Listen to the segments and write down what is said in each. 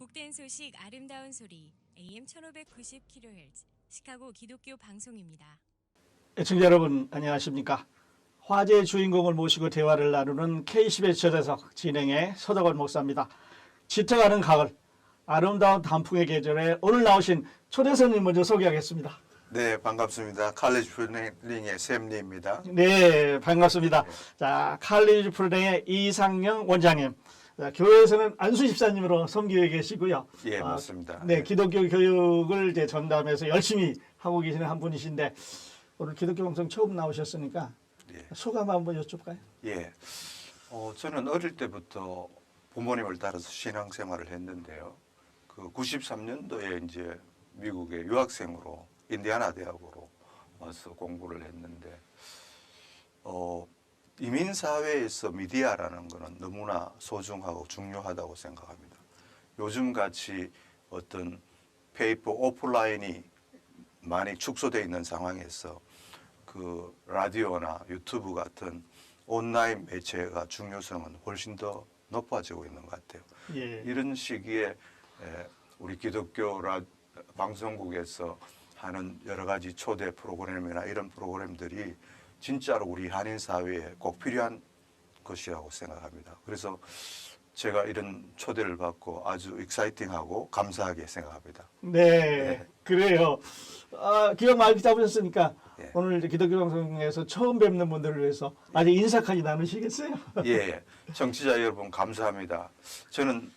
복된 소식 아름다운 소리 AM 1590kHz 시카고 기독교 방송입니다. 애청자 여러분 안녕하십니까. 화제의 주인공을 모시고 대화를 나누는 KCBS 초대석 진행의 서덕원 목사입니다. 짙어가는 가을 아름다운 단풍의 계절에 오늘 나오신 초대 손님 먼저 소개하겠습니다. 네, 반갑습니다. 칼리지 프로링의 샘리입니다. 네, 반갑습니다. 자, 칼리지 프로링의 이상영 원장님. 자, 교회에서는 안수 집사님으로 섬기고 계시고요. 예, 맞습니다. 네, 기독교 교육을 이제 전담해서 열심히 하고 계시는 한 분이신데 오늘 기독교 방송 처음 나오셨으니까 예. 소감 한번 여쭤볼까요? 예. 저는 어릴 때부터 부모님을 따라서 신앙생활을 했는데요. 그 93년도에 이제 미국에 유학생으로 인디아나 대학으로 와서 공부를 했는데 이민 사회에서 미디어라는 것은 너무나 소중하고 중요하다고 생각합니다. 요즘 같이 어떤 페이퍼 오프라인이 많이 축소되어 있는 상황에서 그 라디오나 유튜브 같은 온라인 매체가 중요성은 훨씬 더 높아지고 있는 것 같아요. 예. 이런 시기에 우리 기독교 방송국에서 하는 여러 가지 초대 프로그램이나 이런 프로그램들이 진짜로 우리 한인 사회에 꼭 필요한 것이라고 생각합니다. 그래서 제가 이런 초대를 받고 아주 익사이팅하고 감사하게 생각합니다. 네, 그래요. 기억 많이 잡으셨으니까 예. 오늘 이제 기독교 방송에서 처음 뵙는 분들을 위해서 아주 인사까지 나누시겠어요? 예, 청취자 여러분 감사합니다. 저는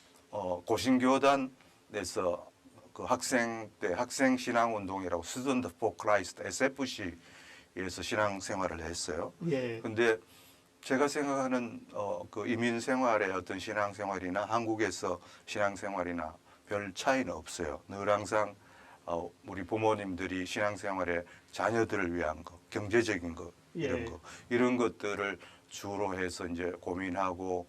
고신교단에서 그 학생 때 학생 신앙 운동이라고 Student for Christ SFC에서 신앙 생활을 했어요. 예. 근데 제가 생각하는 그 이민 생활의 어떤 신앙 생활이나 한국에서 신앙 생활이나 별 차이는 없어요. 늘 항상 우리 부모님들이 신앙 생활에 자녀들을 위한 거, 경제적인 거 예. 이런 것들을 주로 해서 이제 고민하고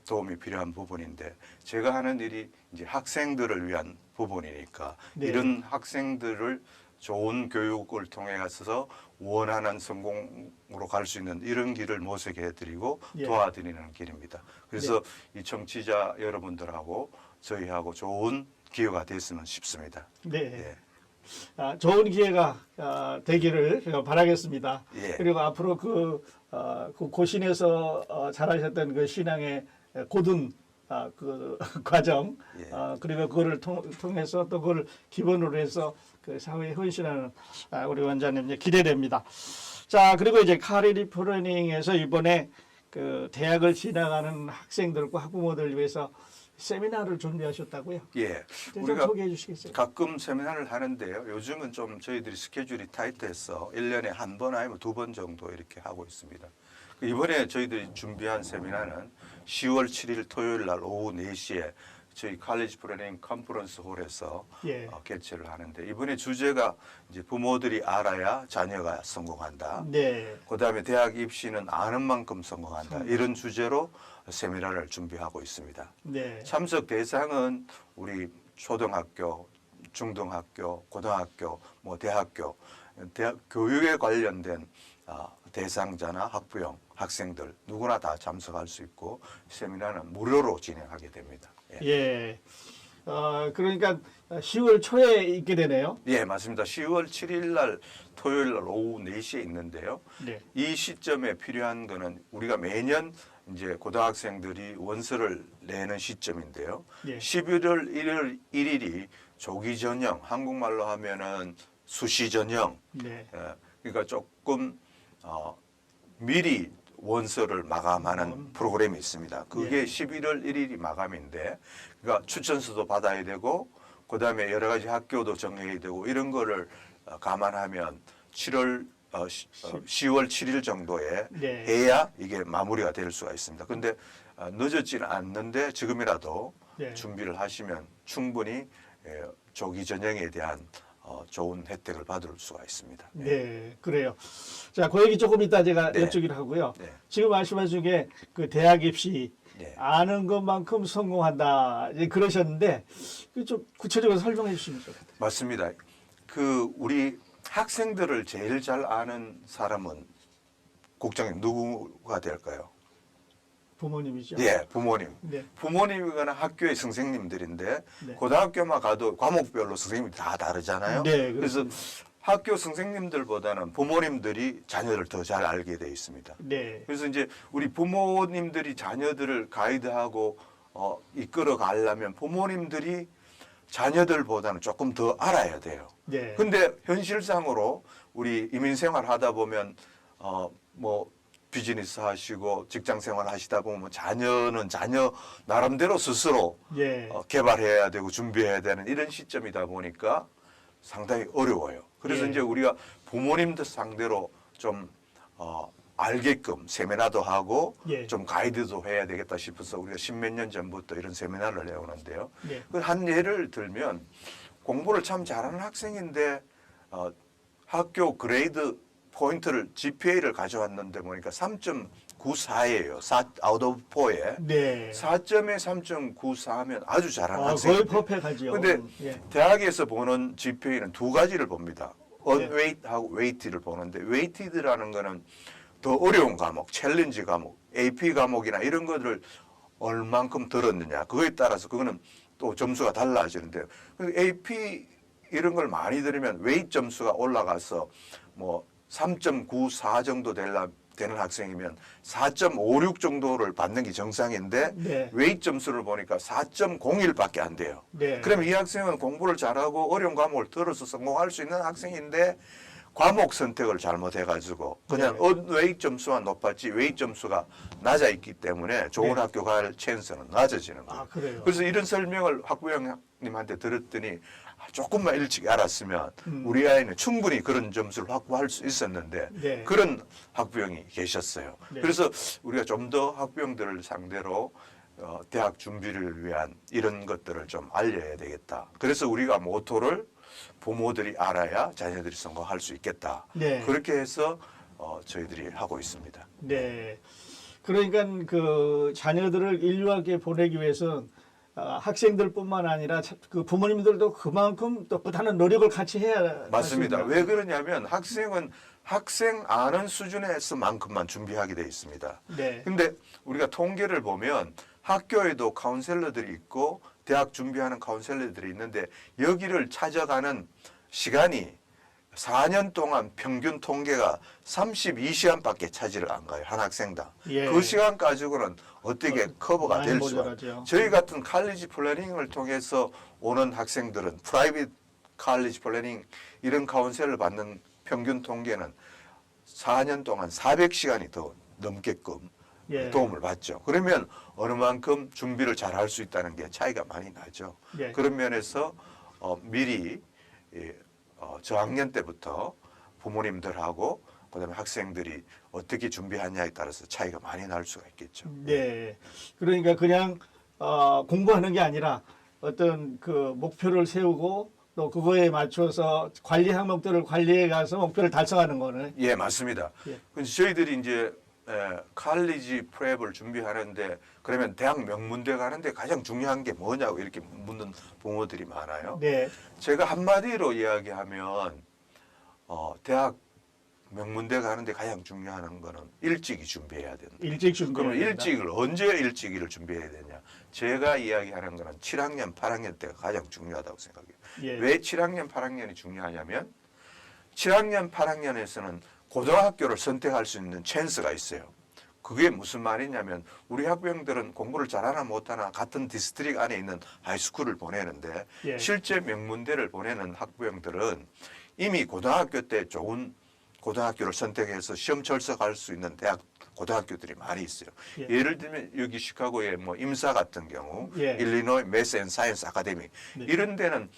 도움이 필요한 부분인데 제가 하는 일이 이제 학생들을 위한 부분이니까 네. 이런 학생들을 좋은 교육을 통해서 원하는 성공으로 갈 수 있는 이런 길을 모색해 드리고 예. 도와드리는 길입니다. 그래서 이 청취자 여러분들하고 저희하고 좋은 기회가 됐으면 싶습니다. 네. 예. 좋은 기회가 되기를 바라겠습니다. 예. 그리고 앞으로 그 고신에서 잘하셨던 그 신앙의 고든 그 과정, 예. 그리고 그거를 통해서 또 그걸 기본으로 해서 그 사회에 헌신하는 우리 원장님 이제 기대됩니다. 자, 그리고 이제 카리리 프로닝에서 이번에 그 대학을 지나가는 학생들과 학부모들을 위해서 세미나를 준비하셨다고요? 예. 좀 우리가 소개해 주시겠어요? 가끔 세미나를 하는데요. 요즘은 좀 저희들이 스케줄이 타이트해서 1년에 한 번 아니면 2번 정도 이렇게 하고 있습니다. 이번에 저희들이 준비한 세미나는 10월 7일 토요일 날 오후 4시에 저희 칼리지 프로닝 컨퍼런스 홀에서 예. 개최를 하는데 이번에 주제가 이제 부모들이 알아야 자녀가 성공한다. 네. 그다음에 대학 입시는 아는 만큼 성공한다. 이런 주제로 세미나를 준비하고 있습니다. 네. 참석 대상은 우리 초등학교, 중등학교, 고등학교, 대학교, 대학 교육에 관련된 대상자나 학부형, 학생들 누구나 다 참석할 수 있고 세미나는 무료로 진행하게 됩니다. 예. 예. 그러니까 10월 초에 있게 되네요. 예, 맞습니다. 10월 7일 날 토요일 날 오후 4시에 있는데요. 네. 이 시점에 필요한 거는 우리가 매년 이제 고등학생들이 원서를 내는 시점인데요. 예. 11월 1일이 조기 전형, 한국말로 하면은 수시 전형. 네. 그러니까 조금 미리 원서를 마감하는 프로그램이 있습니다. 그게 예. 11월 1일이 마감인데, 그러니까 추천서도 받아야 되고, 그 다음에 여러 가지 학교도 정해야 되고, 이런 거를 감안하면 10월 7일 정도에 네. 해야 이게 마무리가 될 수가 있습니다. 근데 늦어지는 않는데 지금이라도 네. 준비를 하시면 충분히 조기 전형에 대한 좋은 혜택을 받을 수가 있습니다. 네, 그래요. 자, 그 얘기 조금 이따 제가 네. 여쭈기로 하고요. 네. 지금 말씀하신 게 그 대학 입시 네. 아는 것만큼 성공한다 이제 그러셨는데 그 좀 구체적으로 설명해 주시면 좋겠어요. 맞습니다. 그 우리 학생들을 제일 잘 아는 사람은 국장님 누구가 될까요? 부모님이죠. 예, 부모님. 네. 부모님이거나 학교의 선생님들인데 네. 고등학교만 가도 과목별로 선생님이 다 다르잖아요. 네, 그래서 그렇습니다. 학교 선생님들보다는 부모님들이 자녀를 더 잘 알게 돼 있습니다. 네. 그래서 이제 우리 부모님들이 자녀들을 가이드하고 이끌어 가려면 부모님들이 자녀들보다는 조금 더 알아야 돼요. 네. 근데 현실상으로 우리 이민 생활 하다 보면 뭐 비즈니스 하시고 직장 생활 하시다 보면 자녀는 자녀 나름대로 스스로 예. 개발해야 되고 준비해야 되는 이런 시점이다 보니까 상당히 어려워요. 그래서 예. 이제 우리가 부모님들 상대로 좀 알게끔 세미나도 하고 예. 좀 가이드도 해야 되겠다 싶어서 우리가 십몇 년 전부터 이런 세미나를 해오는데요. 예. 그 한 예를 들면 공부를 참 잘하는 학생인데 학교 그레이드 포인트를 GPA를 가져왔는데 보니까 3.94예요. 4 아웃 오브 4에. 네. 4점에 3.94하면 아주 잘하는 거의 학생인데. 퍼펙하지요. 근데 예. 대학에서 보는 GPA는 두 가지를 봅니다. 네. 언웨이트하고 웨이티를 보는데 웨이티드라는 거는 더 어려운 과목, 챌린지 과목, AP 과목이나 이런 것들을 얼만큼 들었느냐. 그거에 따라서 그거는 또 점수가 달라지는데요. AP 이런 걸 많이 들으면 웨이트 점수가 올라가서 뭐 3.94 정도 되는 학생이면 4.56 정도를 받는 게 정상인데 네. 웨이트 점수를 보니까 4.01밖에 안 돼요. 네. 그러면 이 학생은 공부를 잘하고 어려운 과목을 들어서 성공할 수 있는 학생인데 과목 선택을 잘못해가지고 그냥 네. 웨이트 점수가 높았지 웨이트 점수가 낮아 있기 때문에 좋은 네. 학교 갈 찬스는 낮아지는 거예요. 아, 그래요. 그래서 이런 설명을 학부형님한테 들었더니 조금만 일찍 알았으면 우리 아이는 충분히 그런 점수를 확보할 수 있었는데 네. 그런 학부형이 계셨어요. 네. 그래서 우리가 좀 더 학부형들을 상대로 대학 준비를 위한 이런 것들을 좀 알려야 되겠다. 그래서 우리가 모토를 부모들이 알아야 자녀들이 성공할 수 있겠다. 네. 그렇게 해서 저희들이 하고 있습니다. 네. 그러니까 그 자녀들을 인류학에 보내기 위해서 학생들뿐만 아니라 그 부모님들도 그만큼 또 부단한 노력을 같이 해야 맞습니다. 맞습니다. 왜 그러냐면 학생은 학생 아는 수준에서만큼만 준비하게 돼 있습니다. 네. 근데 우리가 통계를 보면 학교에도 카운셀러들이 있고 대학 준비하는 카운셀러들이 있는데 여기를 찾아가는 시간이 4년 동안 평균 통계가 32시간밖에 차지를 안 가요. 한 학생당. 예. 그 시간 가지고는 어떻게 커버가 많이 될 수가. 모자라죠. 저희 같은 칼리지 플래닝을 통해서 오는 학생들은 프라이빗 칼리지 플래닝 이런 카운셀을 받는 평균 통계는 4년 동안 400시간이 더 넘게끔 예. 도움을 받죠. 그러면 어느 만큼 준비를 잘 할 수 있다는 게 차이가 많이 나죠. 예. 그런 면에서 미리 저학년 때부터 부모님들하고 그다음에 학생들이 어떻게 준비하냐에 따라서 차이가 많이 날 수가 있겠죠. 네. 그러니까 그냥 공부하는 게 아니라 어떤 그 목표를 세우고 또 그거에 맞춰서 관리 항목들을 관리해 가서 목표를 달성하는 거는. 예, 맞습니다. 예. 그래서 저희들이 이제 칼리지 프랩을 준비하는데 그러면 대학 명문대 가는데 가장 중요한 게 뭐냐고 이렇게 묻는 부모들이 많아요. 네. 제가 한마디로 이야기하면 대학 명문대 가는데 가장 중요한 거는 일찍이 준비해야 된다. 일찍 준비. 그러면 일찍을 언제 일찍이를 준비해야 되냐? 제가 이야기하는 거는 7학년, 8학년 때가 가장 중요하다고 생각해요. 예. 왜 7학년, 8학년이 중요하냐면 7학년, 8학년에서는 고등학교를 선택할 수 있는 찬스가 있어요. 그게 무슨 말이냐면 우리 학부형들은 공부를 잘하나 못하나 같은 디스트릭 안에 있는 하이스쿨을 보내는데 예. 실제 명문대를 보내는 학부형들은 이미 고등학교 때 좋은 고등학교를 선택해서 시험 철석할 수 있는 대학 고등학교들이 많이 있어요. 예. 예를 들면 여기 시카고의 뭐 임사 같은 경우 예. 일리노이 매스 앤 사이언스 아카데미 네. 이런 데는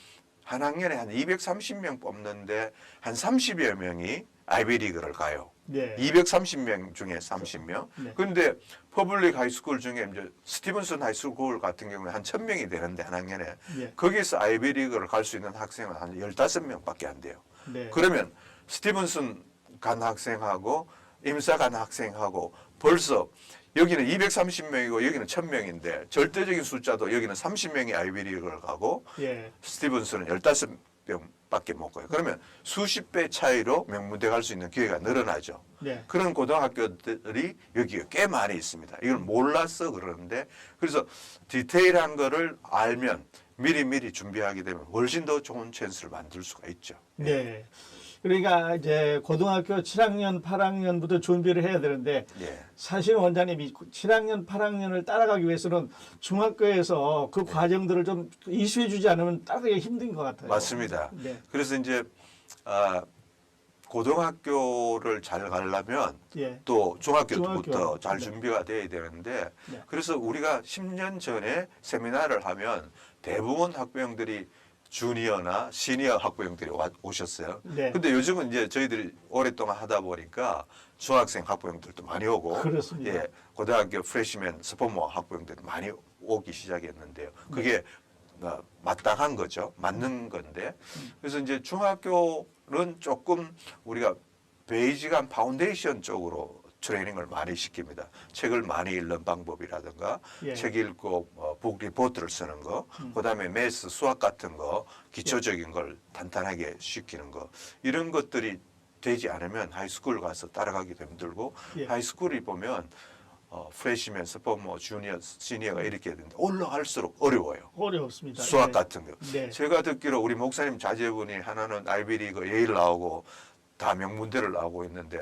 한 학년에 한 230명 뽑는데 한 30여 명이 아이비리그를 가요. 네. 230명 중에 30명. 네. 그런데 퍼블릭 하이스쿨 중에 이제 스티븐슨 하이스쿨 같은 경우에 한 1000명이 되는데 한 학년에 예. 거기서 아이비리그를 갈 수 있는 학생은 한 15명밖에 안 돼요. 네. 그러면 스티븐슨 간 학생하고 임사 간 학생하고 벌써 여기는 230명이고 여기는 1000명인데 절대적인 숫자도 여기는 30명이 아이비리그를 가고 예. 스티븐슨은 15 학병밖에 못 가요. 그러면 수십 배 차이로 명문대 갈 수 있는 기회가 늘어나죠. 네. 그런 고등학교들이 여기에 꽤 많이 있습니다. 이걸 몰라서 그러는데 그래서 디테일한 거를 알면 미리미리 준비하게 되면 훨씬 더 좋은 찬스를 만들 수가 있죠. 네. 그러니까 이제 고등학교 7학년, 8학년부터 준비를 해야 되는데 예. 사실 원장님이 7학년, 8학년을 따라가기 위해서는 중학교에서 그 과정들을 좀 이수해 주지 않으면 따라가기 힘든 것 같아요. 맞습니다. 네. 그래서 이제 고등학교를 잘 가려면 예. 또 중학교부터 중학교. 잘 네. 준비가 돼야 되는데 네. 그래서 우리가 10년 전에 세미나를 하면 대부분 학부형들이 주니어나 시니어 학부형들이 오셨어요. 네. 근데 요즘은 이제 저희들이 오랫동안 하다 보니까 중학생 학부형들도 많이 오고 그렇습니다. 예, 고등학교 프레시맨 소포모 학부형들이 많이 오기 시작했는데요. 그게 마땅한 거죠. 맞는 건데. 그래서 이제 중학교는 조금 우리가 베이직한 파운데이션 쪽으로 트레이닝을 많이 시킵니다. 책을 많이 읽는 방법이라든가 예. 책 읽고 북 리포트를 쓰는 거, 그다음에 매스 수학 같은 거 기초적인 걸 탄탄하게 시키는 거 이런 것들이 되지 않으면 하이스쿨 가서 따라가기도 힘들고 예. 하이스쿨이 보면 프레시맨, 소포모, 주니어, 시니어가 이렇게 되는데 올라갈수록 어려워요. 어렵습니다. 수학 네. 같은 거. 네. 제가 듣기로 우리 목사님 자제분이 하나는 아이비리그 예일 나오고 다 명문대를 나오고 있는데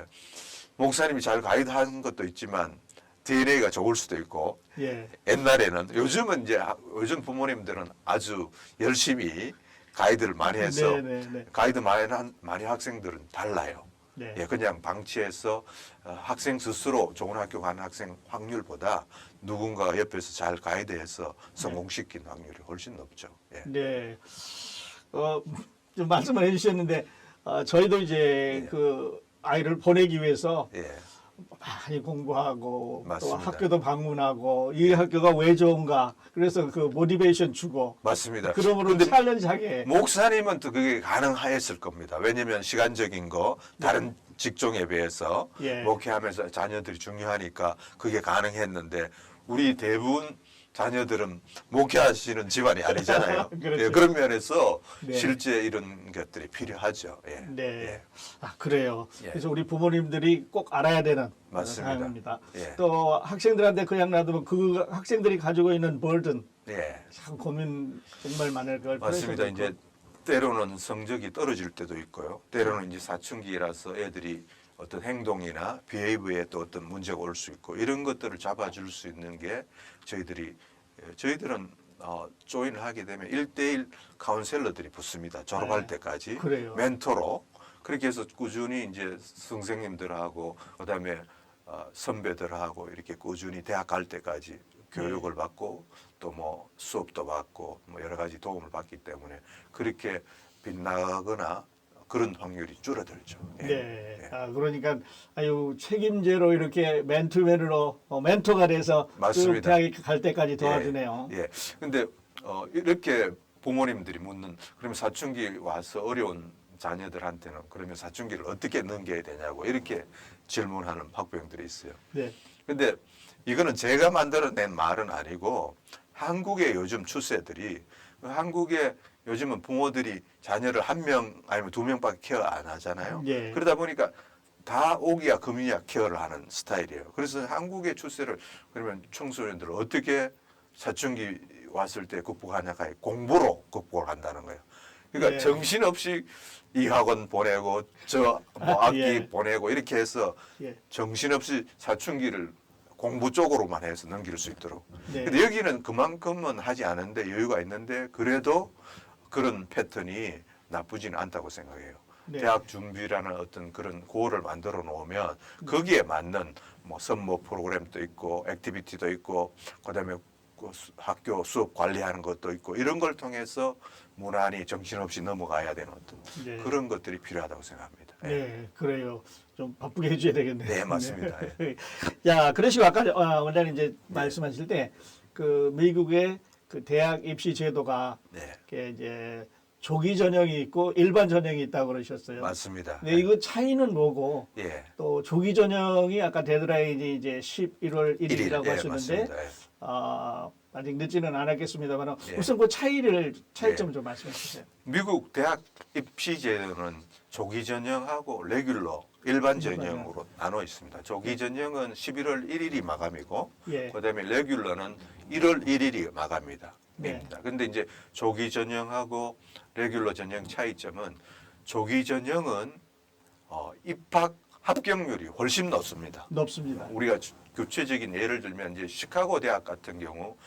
목사님이 잘 가이드하는 것도 있지만 DNA가 좋을 수도 있고 예. 옛날에는 요즘은 이제 요즘 부모님들은 아주 열심히 가이드를 많이 해서 네, 네. 가이드 많이 학생들은 달라요. 네. 예, 그냥 방치해서 학생 스스로 좋은 학교 가는 학생 확률보다 누군가 옆에서 잘 가이드해서 성공시키는 확률이 훨씬 높죠. 예. 네. 좀 말씀을 해주셨는데 저희도 이제 예. 그 아이를 보내기 위해서 예. 많이 공부하고 맞습니다. 또 학교도 방문하고 이 학교가 왜 좋은가 그래서 그 모티베이션 주고 맞습니다. 그러므로 근데 챌린지하게 목사님은 또 그게 가능하였을 겁니다. 왜냐하면 시간적인 거 다른 직종에 비해서 예. 목회하면서 자녀들이 중요하니까 그게 가능했는데 우리 대부분 자녀들은 목회하시는 집안이 아니잖아요. 그렇죠. 예, 그런 면에서 네. 실제 이런 것들이 필요하죠. 예. 네. 예. 그래요. 예. 그래서 우리 부모님들이 꼭 알아야 되는 맞습니다. 사항입니다. 예. 또 학생들한테 그냥 놔두면 그 학생들이 가지고 있는 burden 예. 참 고민 정말 많을 걸 맞습니다. 프레셔도 있고. 이제 때로는 성적이 떨어질 때도 있고요. 때로는 이제 사춘기라서 애들이 어떤 행동이나 비헤이브에 또 어떤 문제가 올 수 있고 이런 것들을 잡아줄 수 있는 게 저희들은 조인을 하게 되면 1대1 카운셀러들이 붙습니다. 졸업할 네. 때까지 그래요. 멘토로 그렇게 해서 꾸준히 이제 선생님들하고 그다음에 선배들하고 이렇게 꾸준히 대학 갈 때까지 교육을 받고 또 뭐 수업도 받고 뭐 여러 가지 도움을 받기 때문에 그렇게 빗나가거나 그런 확률이 줄어들죠. 예. 네. 예. 그러니까 아유 책임제로 이렇게 맨투맨으로 멘토가 돼서 그 맞습니다. 대학에 갈 때까지 도와주네요. 예. 근데 이렇게 부모님들이 묻는 그러면 사춘기 와서 어려운 자녀들한테는 그러면 사춘기를 어떻게 넘겨야 되냐고 이렇게 질문하는 학부형들이 있어요. 네. 근데 이거는 제가 만들어낸 말은 아니고 한국의 요즘 추세들이 한국의 요즘은 부모들이 자녀를 한 명 아니면 두 명밖에 케어 안 하잖아요. 예. 그러다 보니까 다 오기야 금이야 케어를 하는 스타일이에요. 그래서 한국의 추세를 그러면 청소년들을 어떻게 사춘기 왔을 때 극복하냐가 공부로 극복을 한다는 거예요. 그러니까 예. 정신없이 이 학원 보내고 저 뭐 악기 예. 보내고 이렇게 해서 예. 정신없이 사춘기를 공부 쪽으로만 해서 넘길 수 있도록. 네. 근데 여기는 그만큼은 하지 않은데 여유가 있는데 그래도 그런 패턴이 나쁘지는 않다고 생각해요. 네. 대학 준비라는 어떤 그런 고를 만들어 놓으면 거기에 맞는 뭐 선모 프로그램도 있고 액티비티도 있고 그다음에 그 학교 수업 관리하는 것도 있고 이런 걸 통해서 무난히 정신없이 넘어가야 되는 어떤 네. 그런 것들이 필요하다고 생각합니다. 예. 네, 그래요. 좀 바쁘게 해줘야 되겠네요. 네, 맞습니다. 네. 야, 그러시고 아까 원장님 이제 말씀하실 때 그 미국의 그 대학 입시 제도가 네, 이렇게 이제 조기 전형이 있고 일반 전형이 있다고 그러셨어요. 맞습니다. 네, 이거 차이는 뭐고 예. 또 조기 전형이 아까 데드라인이 이제 11월 1일이라고 예, 하셨는데 맞습니다. 예. 아직 늦지는 않았겠습니다만 예. 우선 그 차이점을 좀 말씀해 주세요. 미국 대학 입시 제도는 조기 전형하고 레귤러 일반 전형으로 나눠 있습니다. 조기 전형은 11월 1일이 마감이고 예. 그다음에 레귤러는 1월 1일이 마감입니다. 네. 근데 이제 조기 전형하고 레귤러 전형 차이점은 조기 전형은 입학 합격률이 훨씬 높습니다. 높습니다. 우리가 구체적인 예를 들면 이제 시카고 대학 같은 경우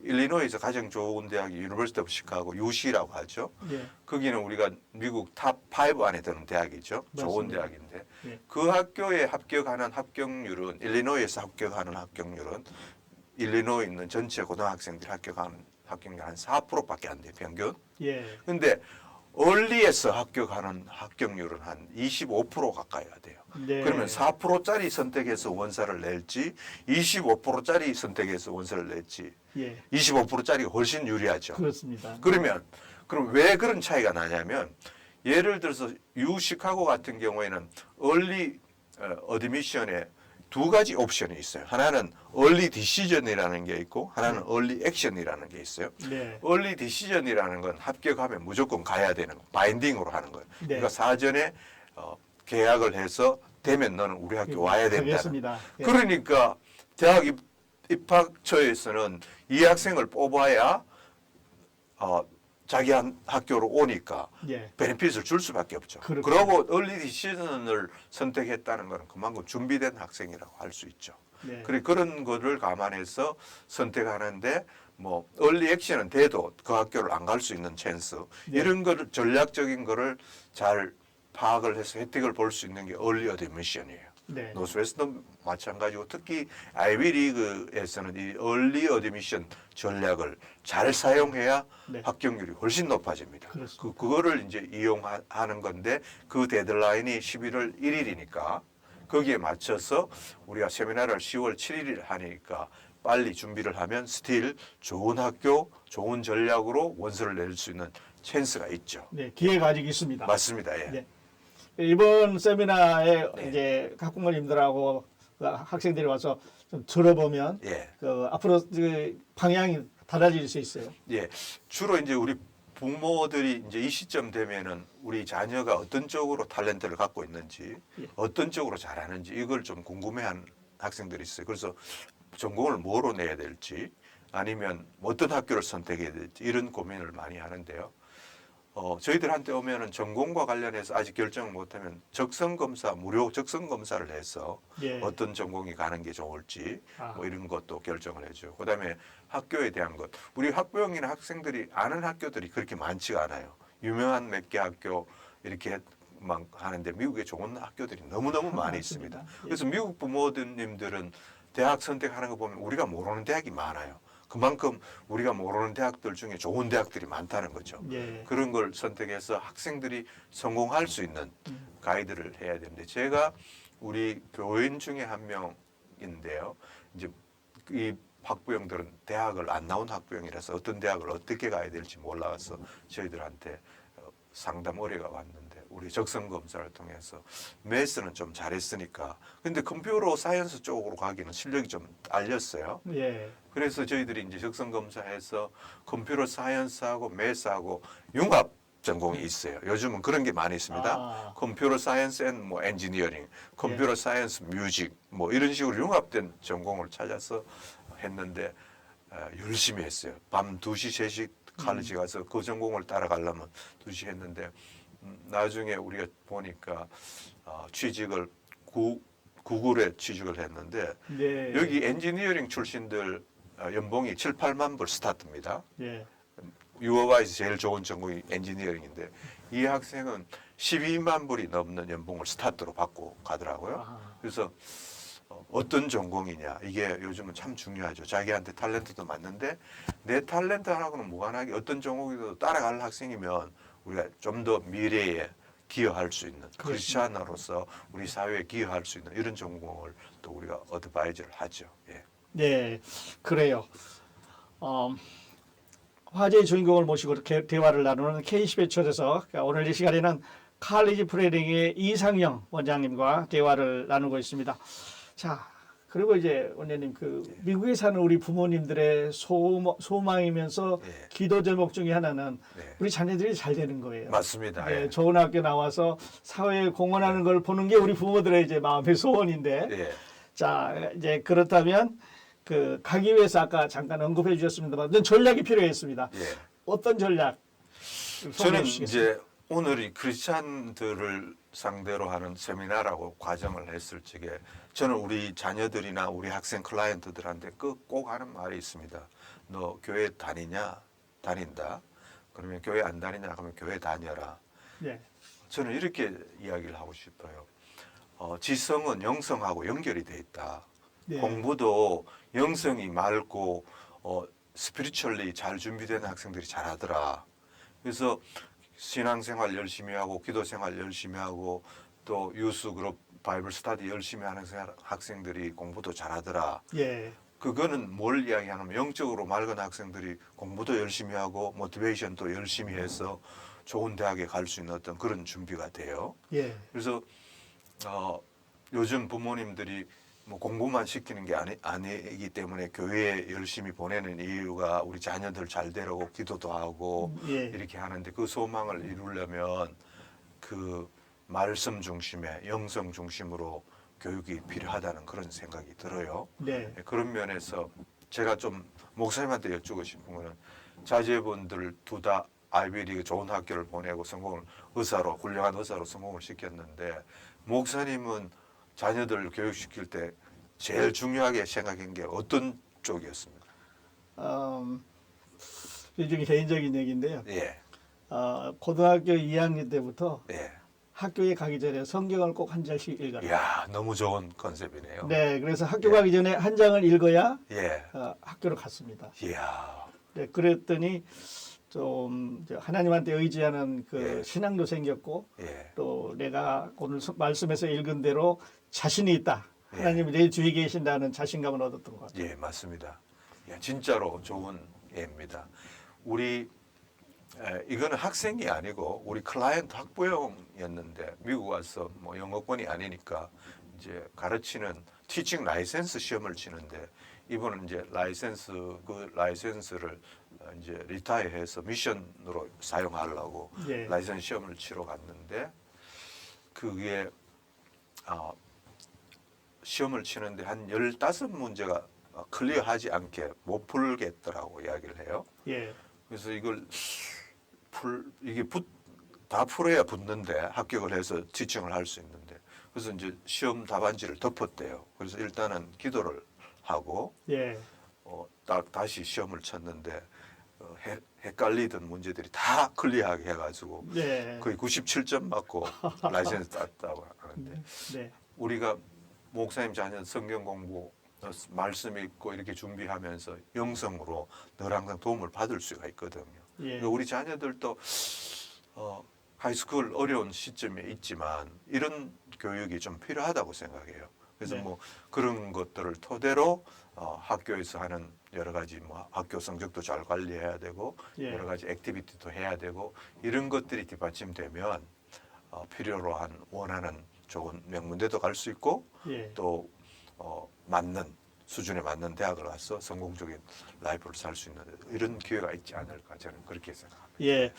일리노이에서 가장 좋은 대학이 유니버시티 오브 시카고 UC라고 하죠. 예. 거기는 우리가 미국 탑 5 안에 드는 대학이죠. 좋은 맞습니다. 대학인데 예. 그 학교에 합격하는 합격률은 일리노이에서 합격하는 합격률은 일리노이 있는 전체 고등학생들이 합격하는 합격률 한 4%밖에 안 돼요. 평균. 예. 근데 얼리에서 합격하는 합격률은 한 25% 가까이 돼요. 네. 그러면 4%짜리 선택해서 원서를 낼지 25%짜리 선택해서 원서를 낼지 예. 25%짜리가 훨씬 유리하죠. 그렇습니다. 그럼 왜 그런 차이가 나냐면 예를 들어서 유시카고 같은 경우에는 얼리 어드미션에 두 가지 옵션이 있어요. 하나는 얼리 디시전이라는 게 있고 하나는 얼리 액션이라는 게 있어요. 네. 얼리 디시전이라는 건 합격하면 무조건 가야 되는 거, 바인딩으로 하는 거예요. 네. 그러니까 사전에 계약을 해서 되면 너는 우리 학교 와야 된다는. 하겠습니다. 예. 그러니까 대학 입학처에서는 이 학생을 뽑아야 자기 학교로 오니까 예. 베네핏을 줄 수밖에 없죠. 그렇군요. 그러고 얼리 디시전을 선택했다는 것은 그만큼 준비된 학생이라고 할 수 있죠. 네. 그런 거를 감안해서 선택하는데 뭐 얼리 액션은 돼도 그 학교를 안 갈 수 있는 찬스 네. 이런 거를 전략적인 거를 잘 파악을 해서 혜택을 볼 수 있는 게 얼리 어드미션이에요. 네. 노스웨스트도 마찬가지고 특히 아이비리그에서는 이 얼리 어드미션 전략을 잘 사용해야 네. 합격률이 훨씬 높아집니다. 그렇습니다. 그거를 이제 이용하는 건데 그 데드라인이 11월 1일이니까 거기에 맞춰서 우리가 세미나를 10월 7일 하니까 빨리 준비를 하면 스틸 좋은 학교, 좋은 전략으로 원서를 낼 수 있는 찬스가 있죠. 네. 기회가 아직 있습니다. 맞습니다. 예. 네. 이번 세미나에 네. 이제 학부모님들하고 학생들이 와서 좀 들어보면 예. 앞으로 그 방향이 달라질 수 있어요. 예. 주로 이제 우리 부모들이 이제 이 시점 되면은 우리 자녀가 어떤 쪽으로 탤런트를 갖고 있는지, 예. 어떤 쪽으로 잘하는지 이걸 좀 궁금해하는 학생들이 있어요. 그래서 전공을 뭐로 내야 될지, 아니면 어떤 학교를 선택해야 될지 이런 고민을 많이 하는데요. 저희들한테 오면은 전공과 관련해서 아직 결정을 못하면 적성검사, 무료 적성검사를 해서 예. 어떤 전공이 가는 게 좋을지 아. 뭐 이런 것도 결정을 해줘요. 그다음에 학교에 대한 것. 우리 학부형이나 학생들이 아는 학교들이 그렇게 많지가 않아요. 유명한 몇 개 학교 이렇게 막 하는데 미국에 좋은 학교들이 너무너무 많이 있습니다. 맞습니다. 예. 그래서 미국 부모님들은 대학 선택하는 거 보면 우리가 모르는 대학이 많아요. 그만큼 우리가 모르는 대학들 중에 좋은 대학들이 많다는 거죠. 예. 그런 걸 선택해서 학생들이 성공할 수 있는 가이드를 해야 되는데 제가 우리 교인 중에 한 명인데요. 이제 이 학부형들은 대학을 안 나온 학부형이라서 어떤 대학을 어떻게 가야 될지 몰라서 저희들한테 상담 의뢰가 왔는데 우리 적성 검사를 통해서 매스는 좀 잘했으니까 근데 컴퓨터 사이언스 쪽으로 가기는 실력이 좀 딸렸어요. 예. 그래서 저희들이 이제 적성 검사해서 컴퓨터 사이언스하고 매스하고 융합 전공이 있어요. 요즘은 그런 게 많이 있습니다. 아. 컴퓨터 사이언스 앤 뭐 엔지니어링, 컴퓨터 사이언스 뮤직 뭐 이런 식으로 융합된 전공을 찾아서 했는데 열심히 했어요. 밤 2시, 3시 칼리지 가서 그 전공을 따라가려면 2시 했는데 나중에 우리가 보니까 취직을 구글에 취직을 했는데 네. 여기 엔지니어링 출신들 연봉이 7, 8만 불 스타트입니다. 예. 유어바에서 제일 좋은 전공이 엔지니어링인데 이 학생은 12만 불이 넘는 연봉을 스타트로 받고 가더라고요. 아하. 그래서 어떤 전공이냐 이게 요즘은 참 중요하죠. 자기한테 탤런트도 맞는데 내 탤런트하고는 무관하게 어떤 전공이라도 따라갈 학생이면 우리가 좀 더 미래에 기여할 수 있는 크리스찬으로서 우리 사회에 기여할 수 있는 이런 전공을 또 우리가 어드바이저를 하죠. 예. 네, 그래요. 화제의 주인공을 모시고 이렇게 대화를 나누는 K10의 오늘 이 시간에는 칼리지 프레링의 이상영 원장님과 대화를 나누고 있습니다. 자, 그리고 이제 원장님 그 미국에 사는 우리 부모님들의 소망이면서 예. 기도 제목 중에 하나는 네. 우리 자녀들이 잘 되는 거예요. 맞습니다. 예, 예. 좋은 학교 나와서 사회에 공헌하는 걸 보는 게 우리 부모들의 이제 마음의 소원인데, 예. 자 이제 그렇다면 그 가기 위해서 아까 잠깐 언급해 주셨습니다만 전략이 필요했습니다. 예. 어떤 전략? 저는 이제 오늘 이 크리스찬들을 상대로 하는 세미나라고 과정을 했을 적에 저는 우리 자녀들이나 우리 학생 클라이언트들한테 꼭 하는 말이 있습니다. 너 교회 다니냐? 다닌다. 그러면 교회 안 다니냐? 그러면 교회 다녀라. 예. 저는 이렇게 이야기를 하고 싶어요. 지성은 영성하고 연결이 돼 있다. 예. 공부도 영성이 맑고 스피리추얼리 잘 준비된 학생들이 잘하더라. 그래서 신앙생활 열심히 하고 기도생활 열심히 하고 또 유스 그룹 바이블 스터디 열심히 하는 학생들이 공부도 잘하더라. 예. 그거는 뭘 이야기하냐면 영적으로 맑은 학생들이 공부도 열심히 하고 모티베이션도 열심히 해서 좋은 대학에 갈 수 있는 어떤 그런 준비가 돼요. 예. 그래서 요즘 부모님들이 뭐 공부만 시키는 게 아니기 때문에 교회에 열심히 보내는 이유가 우리 자녀들 잘 되라고 기도도 하고 예. 이렇게 하는데 그 소망을 이루려면 그 말씀 중심의 영성 중심으로 교육이 필요하다는 그런 생각이 들어요. 네. 그런 면에서 제가 좀 목사님한테 여쭈고 싶은 거는 자제분들 둘 다 아이비리그 좋은 학교를 보내고 의사로 훌륭한 의사로 성공을 시켰는데 목사님은 자녀들 교육시킬 때 제일 중요하게 생각한 게 어떤 쪽이었습니까? 일종의 개인적인 얘기인데요. 예, 고등학교 2학년 때부터 예. 학교에 가기 전에 성경을 꼭 한 장씩 읽어라. 이야, 너무 좋은 컨셉이네요. 네, 그래서 학교 가기 전에 한 장을 읽어야 예, 학교를 갔습니다. 이야, 네, 그랬더니 좀 하나님한테 의지하는 그 예. 신앙도 생겼고 예, 또 내가 오늘 말씀에서 읽은 대로 자신이 있다. 예. 하나님이 내 뒤에 계신다는 자신감을 얻었던 것 같아요. 예, 맞습니다. 예, 진짜로 좋은 예입니다. 이거는 학생이 아니고 우리 클라이언트 학부형이었는데 미국 와서 뭐 영어권이 아니니까 이제 가르치는 티칭 라이센스 시험을 치는데 이분은 이제 라이센스를 이제 리타이어해서 미션으로 사용하려고 예. 라이센스 시험을 치러 갔는데 그게 시험을 치는데 한 15문제가 클리어하지 않게 못 풀겠더라고 이야기를 해요. 예. 그래서 다 풀어야 붙는데 합격을 해서 티칭을 할 수 있는데 그래서 이제 시험 답안지를 덮었대요. 그래서 일단은 기도를 하고 예. 다시 시험을 쳤는데 헷갈리던 문제들이 다 클리어하게 해가지고 네. 거의 97점 맞고 라이센스 땄다고 하는데 네. 우리가 목사님 자녀 성경 공부 말씀 읽고 이렇게 준비하면서 영성으로 늘 항상 도움을 받을 수가 있거든요. 예. 우리 자녀들도 하이스쿨 어려운 시점에 있지만 이런 교육이 좀 필요하다고 생각해요. 그래서 네. 뭐 그런 것들을 토대로 학교에서 하는 여러 가지 뭐 학교 성적도 잘 관리해야 되고 예. 여러 가지 액티비티도 해야 되고 이런 것들이 뒷받침되면 필요로 한 원하는 좋은 명문대도 갈 수 있고 예. 또 맞는 수준에 맞는 대학을 가서 성공적인 라이프를 살 수 있는 이런 기회가 있지 않을까 저는 그렇게 생각합니다. 예.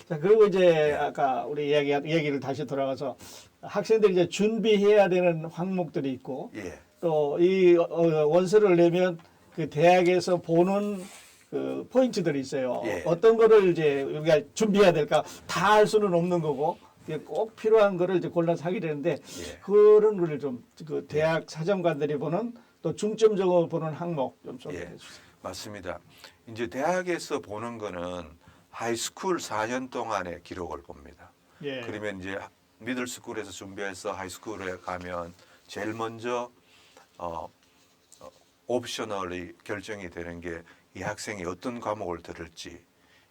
자, 그리고 이제 예. 아까 우리 얘기를 다시 돌아가서 학생들이 이제 준비해야 되는 항목들이 있고 예, 또 이 원서를 내면 그 대학에서 보는 그 포인트들이 있어요. 예. 어떤 거를 이제 우리가 준비해야 될까 다 할 수는 없는 거고 이게 꼭 필요한 거를 이제 골라서 하게 되는데 예. 그런 거를 좀 그 대학 사정관들이 보는 또 중점적으로 보는 항목 좀 소개해 예. 주세요. 맞습니다. 이제 대학에서 보는 거는 하이스쿨 4년 동안의 기록을 봅니다. 예. 그러면 이제 미들스쿨에서 준비해서 하이스쿨에 가면 제일 먼저 옵셔널이 결정이 되는 게 이 학생이 어떤 과목을 들을지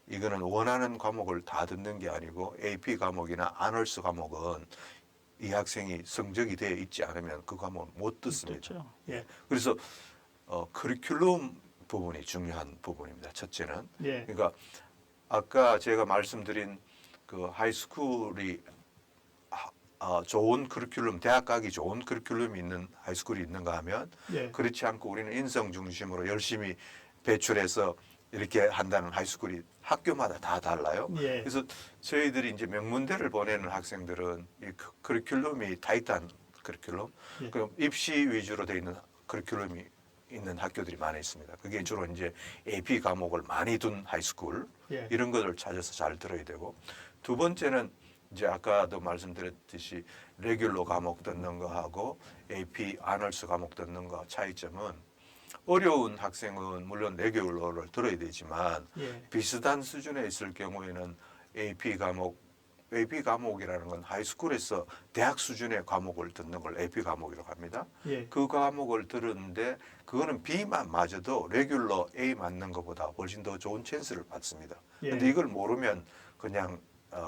이거는 원하는 과목을 다 듣는 게 아니고 AP 과목이나 아너스 과목은 이 학생이 성적이 되어 있지 않으면 그 과목을 못 듣습니다. 그렇죠. 예. 그래서 커리큘럼 부분이 중요한 부분입니다. 첫째는 예. 그러니까 아까 제가 말씀드린 그 하이스쿨이 좋은 커리큘럼, 대학 가기 좋은 커리큘럼이 있는 하이스쿨이 있는가 하면 예. 그렇지 않고 우리는 인성 중심으로 열심히 배출해서 이렇게 한다는 하이스쿨이 학교마다 다 달라요. 예. 그래서 저희들이 이제 명문대를 보내는 학생들은 이 커리큘럼이 타이트한 커리큘럼, 예. 그럼 입시 위주로 돼 있는 커리큘럼이 있는 학교들이 많이 있습니다. 그게 주로 이제 AP 과목을 많이 둔 하이스쿨 예. 이런 것을 찾아서 잘 들어야 되고, 두 번째는 이제 아까도 말씀드렸듯이 레귤러 과목 듣는 거하고 AP 아널스 과목 듣는 거 차이점은, 어려운 학생은 물론 레귤러를 들어야 되지만 예. 비슷한 수준에 있을 경우에는 AP 과목이라는 건 하이스쿨에서 대학 수준의 과목을 듣는 걸 AP 과목이라고 합니다. 예. 그 과목을 들었는데 그거는 B만 맞아도 레귤러 A 맞는 것보다 훨씬 더 좋은 찬스를 받습니다. 예. 근데 이걸 모르면 그냥